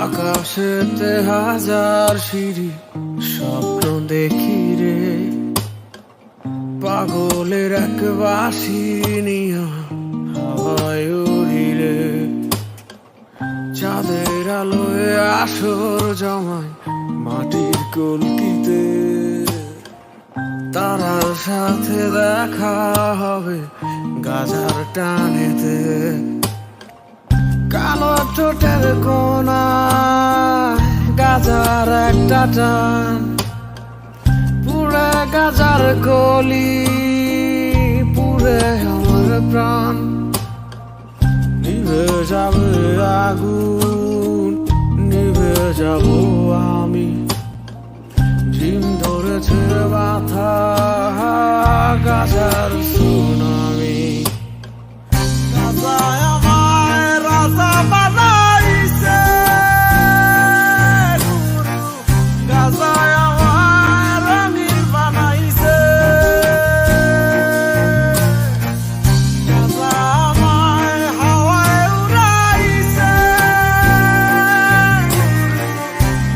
আকাশেতে হাজার সিঁড়ি স্বপ্ন দেখি রে, পাগলের এক বাঁশি নিয়া হাওয়ায় উড়ি রে। চাঁদের আলোয় আসর জমায় মাটির কলকিতে, তারার সাথে দেখা হবে গাজার টানেতে। কালো ঠোঁটের কোনায় গাজার একটা টান, পুরে গাজার কলি, পুরে আমার প্রাণ। নিভে যাবে আগুন, নিভে যাব আমি, ঝিম ধরেছে ব্যথা গাজার সুনামি। গাজায় আমায় রাজা বানাইছে, গাজায় আমায় রঙিন বানাইছে, গাজা আমায় হাওয়ায় উড়াইছে,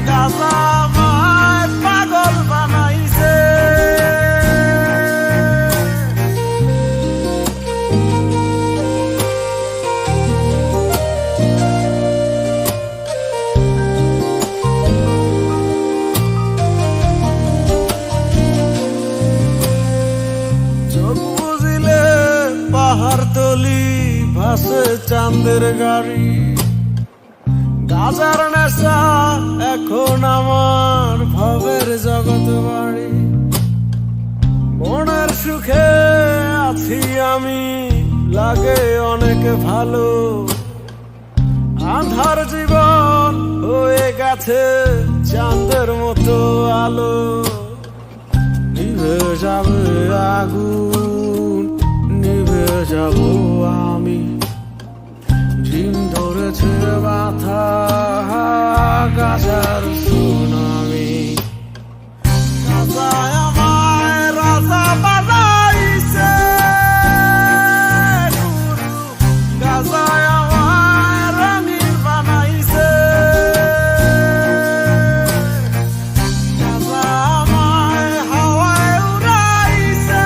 গাজা আমায় পাগল বানাইছে। চোখ বুঝিলে পাহাড় তলি ভাসে চাঁদের গাড়ি, গাজার নেশা এখন আমার ভাবের জগৎ বাড়ি। মনের সুখে আছি আমি, লাগে অনেক ভালো, আঁধার জীবন হয়ে গেছে চাঁদের মতো আলো। নিভে যাবে আগুন, নিভে যাব আমি, ঝিম ধরেছে ব্যথা গাজার সুনামি। গাজায় আমায় রাজা বানাইছে, গাজায় আমায় রঙিন বানাইছে, গাজা আমায় হাওয়ায় উড়াইছে,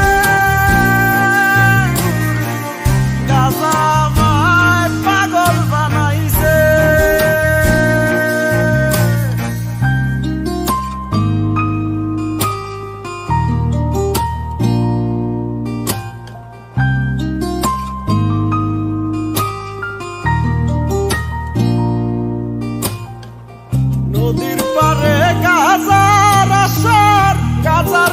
গাজা আমায় পাগল বানাইছে। নদীর পারে গাজার আসর, গাজার